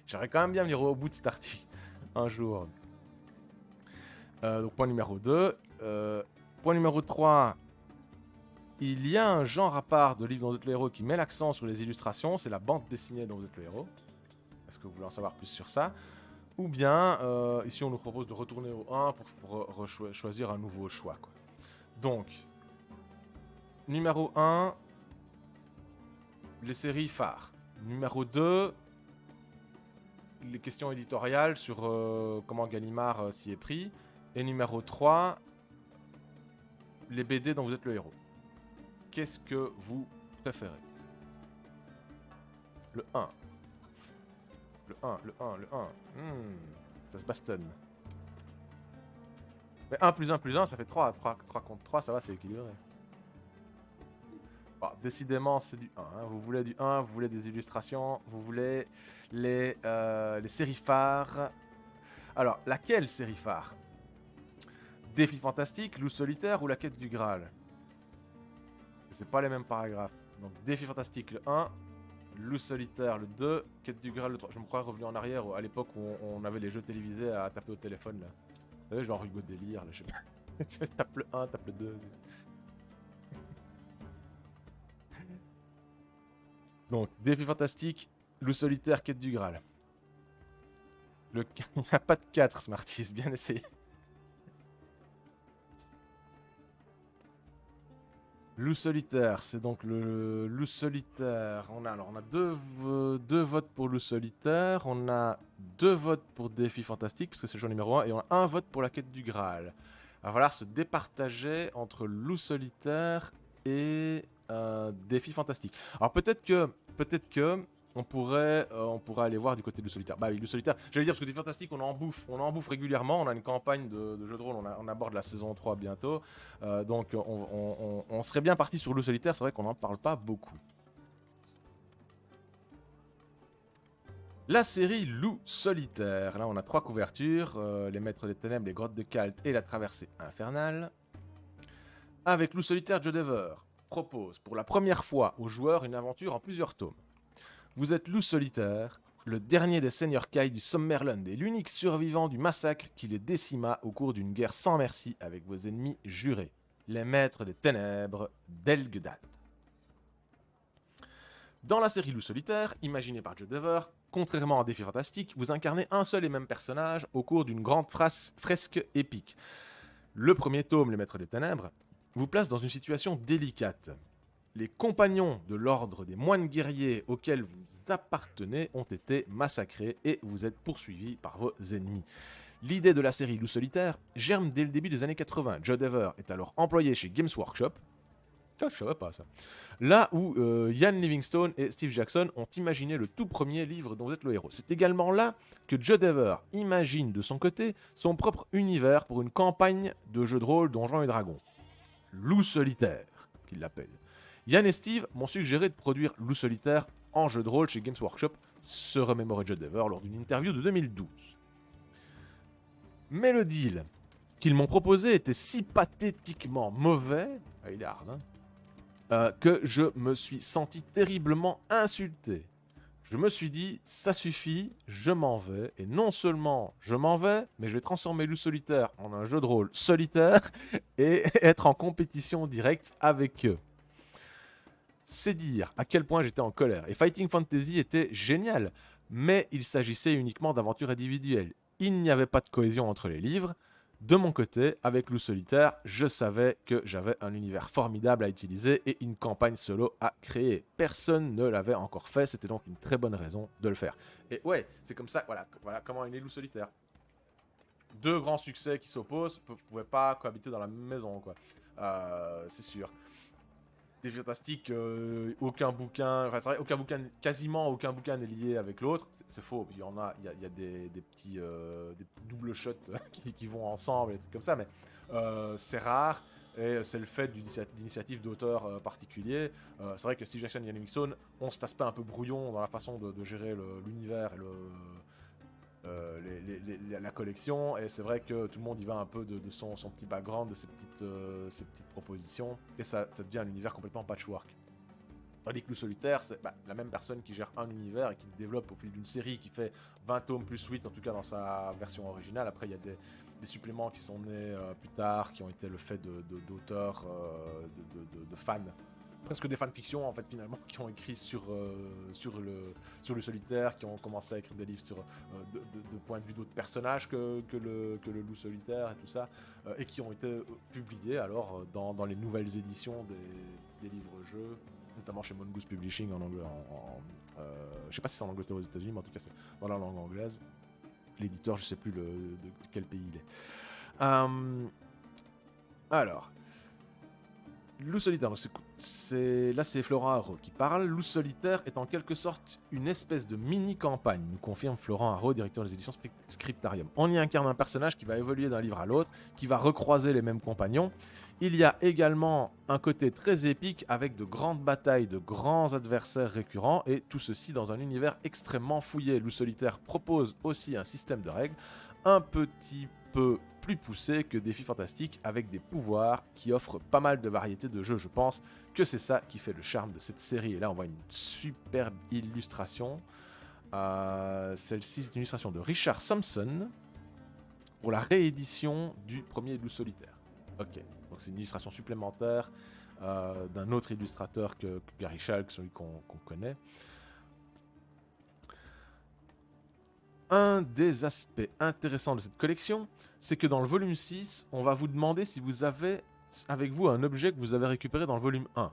J'aimerais quand même bien venir au bout de cet article un jour. Donc point numéro 2. Point numéro 3. Il y a un genre à part de livre dont vous êtes le héros qui met l'accent sur les illustrations. C'est la bande dessinée dont vous êtes le héros. Est-ce que vous voulez en savoir plus sur ça? Ou bien, ici on nous propose de retourner au 1 pour choisir un nouveau choix, quoi. Donc, numéro 1... les séries phares. Numéro 2, les questions éditoriales sur comment Gallimard s'y est pris. Et numéro 3, les BD dont vous êtes le héros. Qu'est-ce que vous préférez? Le 1. Le 1. Ça se bastonne. Mais 1 plus 1 plus 1, ça fait 3. 3 contre 3, ça va, c'est équilibré. Bon, décidément, c'est du 1. Hein. Vous voulez du 1, vous voulez des illustrations, vous voulez les séries phares. Alors, laquelle série phare? Défi fantastique, Loup solitaire ou la quête du Graal? C'est pas les mêmes paragraphes. Donc, Défi fantastique le 1, Loup solitaire le 2, quête du Graal le 3. Je me crois revenu en arrière à l'époque où on avait les jeux télévisés à taper au téléphone, là. Vous savez, genre Hugo Délire, là, je sais pas. Tape le 1, tape le 2. Donc, Défi fantastique, Loup solitaire, quête du Graal. Il n'y a pas de 4, Smarties, bien essayé. Loup solitaire, c'est donc le loup solitaire. On a deux votes pour loup solitaire, on a 2 votes pour Défi fantastique, parce que c'est le choix numéro 1, et on a 1 vote pour la quête du Graal. Il va falloir se départager entre loup solitaire et Défi fantastique. Alors peut-être que on pourrait aller voir du côté de loup solitaire. Bah oui, loup solitaire, j'allais dire, parce que Défi fantastique, on en bouffe régulièrement. On a une campagne de jeu de rôle, on aborde la saison 3 bientôt. Donc on serait bien parti sur loup solitaire, c'est vrai qu'on n'en parle pas beaucoup. La série Loup solitaire. Là, on a 3 couvertures, les Maîtres des Ténèbres, les Grottes de Khalt et la Traversée infernale. Avec Loup solitaire, Joe Dever propose pour la première fois aux joueurs une aventure en plusieurs tomes. Vous êtes Loup solitaire, le dernier des seigneurs Kai du Summerland et l'unique survivant du massacre qui les décima au cours d'une guerre sans merci avec vos ennemis jurés, les Maîtres des Ténèbres d'Elgdad. Dans la série Loup solitaire, imaginée par Joe Dever, contrairement à Défi Fantastique, vous incarnez un seul et même personnage au cours d'une grande fresque épique. Le premier tome, Les Maîtres des Ténèbres, vous place dans une situation délicate. Les compagnons de l'ordre des moines guerriers auxquels vous appartenez ont été massacrés et vous êtes poursuivis par vos ennemis. L'idée de la série Loup solitaire germe dès le début des années 80. Joe Dever est alors employé chez Games Workshop. Je savais pas ça. Là où Ian Livingstone et Steve Jackson ont imaginé le tout premier livre dont vous êtes le héros. C'est également là que Joe Dever imagine de son côté son propre univers pour une campagne de jeu de rôle Donjons et Dragons. Loup solitaire, qu'il l'appelle. Ian et Steve m'ont suggéré de produire Loup solitaire en jeu de rôle chez Games Workshop, se remémorait Joe Dever lors d'une interview de 2012. Mais le deal qu'ils m'ont proposé était si pathétiquement mauvais, il est hard, hein, que je me suis senti terriblement insulté. Je me suis dit, ça suffit, je m'en vais. Et non seulement je m'en vais, mais je vais transformer Loup solitaire en un jeu de rôle solitaire et être en compétition directe avec eux. C'est dire à quel point j'étais en colère. Et Fighting Fantasy était génial, mais il s'agissait uniquement d'aventures individuelles. Il n'y avait pas de cohésion entre les livres. De mon côté, avec Loup solitaire, je savais que j'avais un univers formidable à utiliser et une campagne solo à créer. Personne ne l'avait encore fait, c'était donc une très bonne raison de le faire. Et ouais, c'est comme ça, voilà comment est né Loup solitaire. 2 grands succès qui s'opposent, ne pouvaient pas cohabiter dans la même maison, quoi. C'est sûr. Des fantastiques, aucun bouquin, enfin, c'est vrai, quasiment aucun bouquin n'est lié avec l'autre. C'est faux. Il y a des petits double shots qui vont ensemble, des trucs comme ça, mais c'est rare. Et c'est le fait d'initiatives d'auteurs particuliers. C'est vrai que Steve Jackson et Ian Livingstone ont cet aspect un peu brouillon dans la façon de gérer l'univers et la collection, et c'est vrai que tout le monde y va un peu de son petit background, de ses petites propositions, et ça devient un univers complètement patchwork. Tandis que Loup solitaire, c'est la même personne qui gère un univers et qui le développe au fil d'une série qui fait 20 tomes plus 8, en tout cas dans sa version originale. Après, il y a des suppléments qui sont nés plus tard, qui ont été le fait d'auteurs, de fans, presque des fanfictions en fait finalement, qui ont écrit sur le solitaire, qui ont commencé à écrire des livres sur de point de vue d'autres personnages que le Loup solitaire et tout ça, et qui ont été publiés alors dans les nouvelles éditions des livres-jeux, notamment chez Mongoose Publishing en anglais. Je sais pas si c'est en Angleterre ou aux États-Unis, mais en tout cas c'est dans la langue anglaise. L'éditeur, je sais plus de quel pays il est. Alors, Loup solitaire, là c'est Florent Haro qui parle. Loup solitaire est en quelque sorte une espèce de mini-campagne, nous confirme Florent Haro, directeur des éditions Scriptarium. On y incarne un personnage qui va évoluer d'un livre à l'autre, qui va recroiser les mêmes compagnons. Il y a également un côté très épique avec de grandes batailles, de grands adversaires récurrents, et tout ceci dans un univers extrêmement fouillé. Loup solitaire propose aussi un système de règles un petit peu plus poussé que Défi Fantastique, avec des pouvoirs qui offrent pas mal de variétés de jeux. Je pense que c'est ça qui fait le charme de cette série. Et là, on voit une superbe illustration. Celle-ci, c'est une illustration de Richard Sampson pour la réédition du premier Loup solitaire. Ok, donc c'est une illustration supplémentaire d'un autre illustrateur que Gary Schalk, celui qu'on connaît. Un des aspects intéressants de cette collection, c'est que dans le volume 6, on va vous demander si vous avez avec vous un objet que vous avez récupéré dans le volume 1.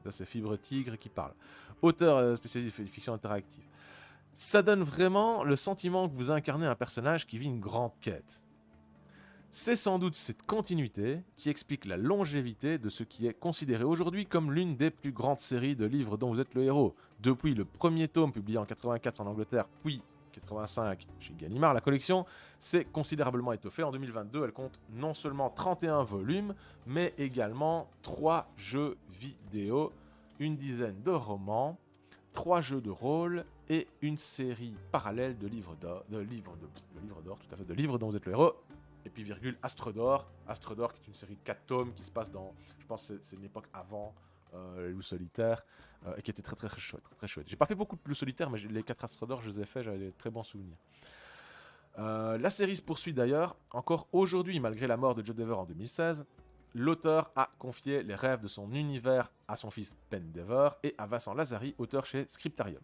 Là, c'est Fibre Tigre qui parle. Auteur spécialisé de fiction interactive. Ça donne vraiment le sentiment que vous incarnez un personnage qui vit une grande quête. C'est sans doute cette continuité qui explique la longévité de ce qui est considéré aujourd'hui comme l'une des plus grandes séries de livres dont vous êtes le héros. Depuis le premier tome publié en 84 en Angleterre, puis 85 chez Gallimard, la collection s'est considérablement étoffée. En 2022, elle compte non seulement 31 volumes, mais également 3 jeux vidéo, une dizaine de romans, 3 jeux de rôle et une série parallèle de livres d'or, de livres d'or, tout à fait, de livres dont vous êtes le héros. Et puis virgule Astre d'or qui est une série de 4 tomes qui se passe dans, je pense que c'est une époque avant les loups solitaires, et qui était très chouette, très chouette. J'ai pas fait beaucoup de loups solitaires, mais les 4 Astre d'or, je les ai fait, j'avais des très bons souvenirs. La série se poursuit d'ailleurs, encore aujourd'hui, malgré la mort de Joe Dever en 2016. L'auteur a confié les rêves de son univers à son fils Ben Dever et à Vincent Lazari, auteur chez Scriptarium.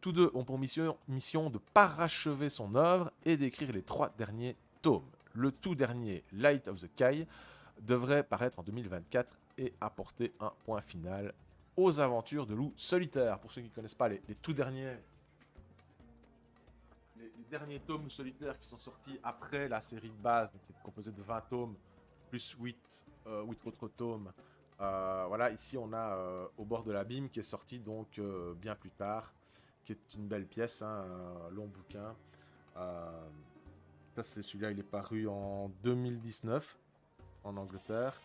Tous deux ont pour mission de parachever son œuvre et d'écrire les 3 derniers tomes. Le tout dernier, Light of the Kai, devrait paraître en 2024 et apporter un point final aux aventures de loup solitaire. Pour ceux qui ne connaissent pas les tout derniers... Les derniers tomes solitaires qui sont sortis après la série de base, qui est composée de 20 tomes, plus 8 autres tomes. Voilà, ici on a Au bord de l'abîme qui est sorti donc bien plus tard, qui est une belle pièce, hein, un long bouquin. Ça, c'est celui-là, il est paru en 2019 en Angleterre.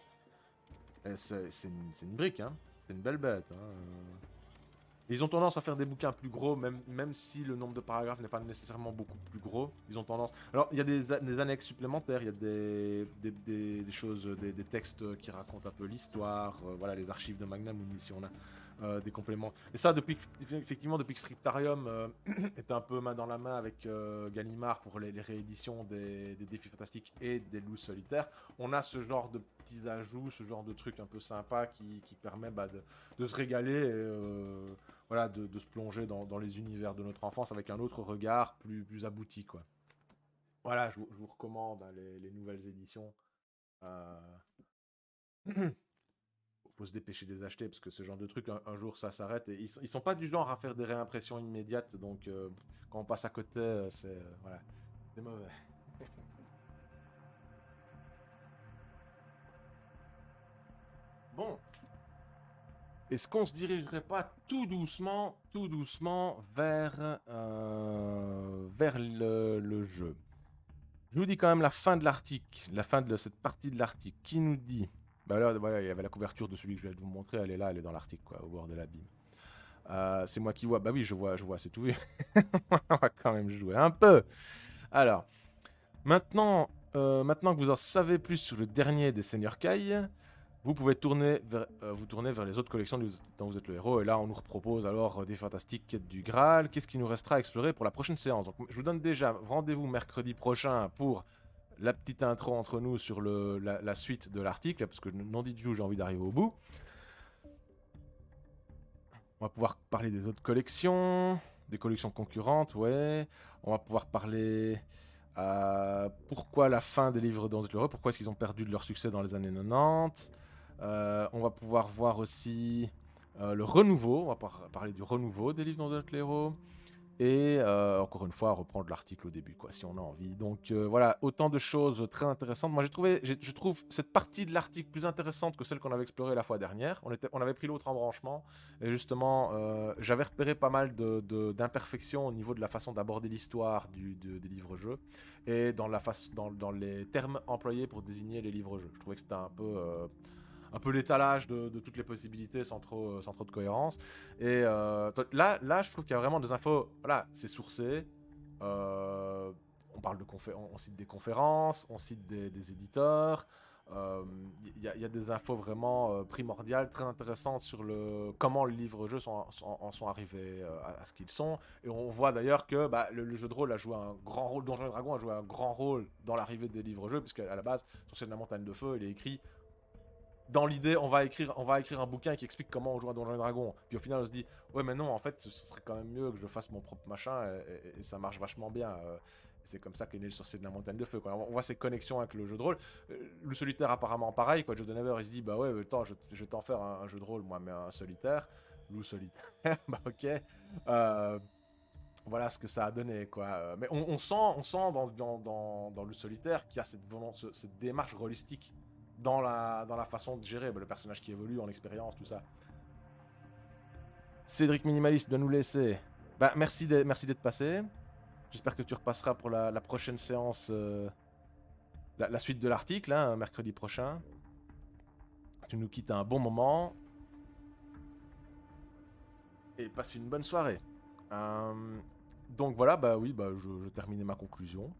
C'est une brique, hein. C'est une belle bête. Hein. Ils ont tendance à faire des bouquins plus gros, même si le nombre de paragraphes n'est pas nécessairement beaucoup plus gros. Ils ont tendance... Alors, il y a des annexes supplémentaires, il y a des choses, des textes qui racontent un peu l'histoire, voilà, les archives de Magnum, ici on a des compléments. Et ça, effectivement, depuis que Scriptarium est un peu main dans la main avec Gallimard pour les rééditions des Défis Fantastiques et des Loups Solitaires, on a ce genre de petits ajouts, ce genre de trucs un peu sympa qui permet de se régaler et voilà, de se plonger dans les univers de notre enfance avec un autre regard plus abouti, quoi. Voilà, je vous recommande hein, les nouvelles éditions. Faut se dépêcher de les acheter parce que ce genre de truc, un jour ça s'arrête. Et ils sont pas du genre à faire des réimpressions immédiates, donc quand on passe à côté, c'est voilà, c'est mauvais. Bon, est-ce qu'on se dirigerait pas tout doucement vers le jeu? Je vous dis quand même la fin de l'article, la fin de cette partie de l'article, qui nous dit... Bah là, voilà, il y avait la couverture de celui que je vais vous montrer, elle est là, elle est dans l'article, quoi, au bord de l'abîme. C'est moi qui vois, bah oui, je vois, c'est tout vu. On va quand même jouer un peu. Alors, maintenant que vous en savez plus sur le dernier des Seigneurs Kai, vous pouvez vous tourner vers les autres collections dont vous êtes le héros. Et là, on nous propose alors des fantastiques quêtes du Graal. Qu'est-ce qui nous restera à explorer pour la prochaine séance? Donc, je vous donne déjà rendez-vous mercredi prochain pour la petite intro entre nous sur la suite de l'article, parce que non dit joue, j'ai envie d'arriver au bout. On va pouvoir parler des autres collections, des collections concurrentes, ouais. On va pouvoir parler pourquoi la fin des livres dans le héros, pourquoi est-ce qu'ils ont perdu de leur succès dans les années 90. On va pouvoir voir aussi le renouveau, on va parler du renouveau des livres dans le héros. Et encore une fois, reprendre l'article au début, quoi, si on a envie. Donc voilà, autant de choses très intéressantes. Moi, je trouve cette partie de l'article plus intéressante que celle qu'on avait explorée la fois dernière. On avait pris l'autre embranchement. Et justement, j'avais repéré pas mal d'imperfections au niveau de la façon d'aborder l'histoire des livres-jeux. Et dans les termes employés pour désigner les livres-jeux. Je trouvais que c'était un peu l'étalage de toutes les possibilités sans trop de cohérence. Et là, je trouve qu'il y a vraiment des infos. Voilà, c'est sourcé. On parle on cite des conférences, on cite des éditeurs. Il y a des infos vraiment primordiales, très intéressantes sur comment les livres-jeux en sont arrivés à ce qu'ils sont. Et on voit d'ailleurs que le jeu de rôle a joué un grand rôle, Donjons et Dragons a joué un grand rôle dans l'arrivée des livres-jeux, puisqu'à la base, sur Scène de la Montagne de Feu, il est écrit dans l'idée, on va écrire un bouquin qui explique comment on joue à Donjons et Dragons. Puis au final, on se dit, ouais, mais non, en fait, ce serait quand même mieux que je fasse mon propre machin et ça marche vachement bien. C'est comme ça qu'est né le sorcier de la montagne de feu, quoi. On voit ces connexions avec le jeu de rôle. Le solitaire, apparemment, pareil, quoi. Joe Denever, il se dit, bah ouais, attends, je vais t'en faire un jeu de rôle, moi, mais un solitaire. Loup solitaire, bah ok. Voilà ce que ça a donné, quoi. Mais on sent dans le solitaire qu'il y a cette démarche rôlistique dans la façon de gérer le personnage qui évolue, en expérience, tout ça. Cédric Minimaliste doit nous laisser. Merci d'être passé. J'espère que tu repasseras pour la prochaine séance, la suite de l'article, hein, mercredi prochain. Tu nous quittes à un bon moment. et passe une bonne soirée. Donc voilà, bah oui, bah je terminais ma conclusion,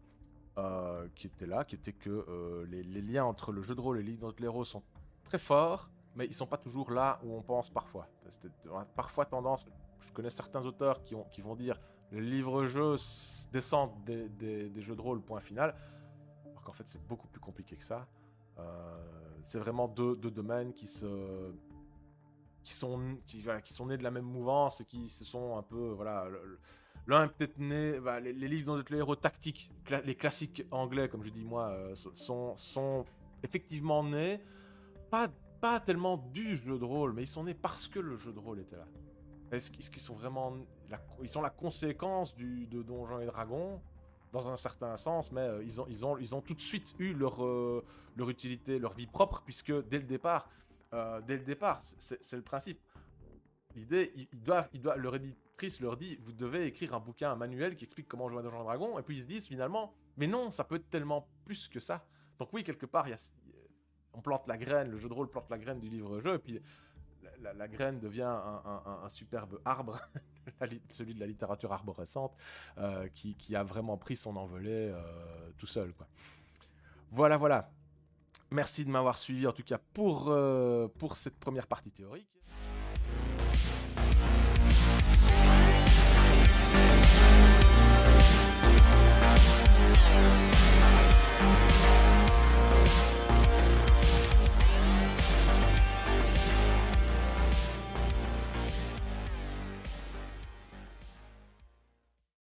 qui était là, qui était que les liens entre le jeu de rôle et les livres de l'héros sont très forts, mais ils sont pas toujours là où on pense parfois. On a parfois tendance, je connais certains auteurs qui vont dire le livre-jeu descend des jeux de rôle, point final, alors qu'en fait c'est beaucoup plus compliqué que ça. C'est vraiment deux domaines voilà, qui sont nés de la même mouvance et qui se sont un peu, voilà, l'un est peut-être né, bah, les livres dont les héros tactiques, les classiques anglais, comme je dis moi, sont effectivement nés, pas, pas tellement du jeu de rôle, mais ils sont nés parce que le jeu de rôle était là. Est-ce qu'ils sont vraiment, ils sont la conséquence de Donjons et Dragons, dans un certain sens, mais ils ont tout de suite eu leur utilité, leur vie propre, puisque dès le départ, c'est le principe. L'idée, leur éditrice leur dit, vous devez écrire un bouquin, un manuel qui explique comment jouer à Donjons et Dragons, et puis ils se disent finalement, mais non, ça peut être tellement plus que ça. Donc oui, quelque part, on plante la graine, le jeu de rôle plante la graine du livre-jeu, et puis la graine devient un superbe arbre, celui de la littérature arborescente, qui a vraiment pris son envolée tout seul, quoi. Voilà, voilà. Merci de m'avoir suivi, en tout cas, pour cette première partie théorique.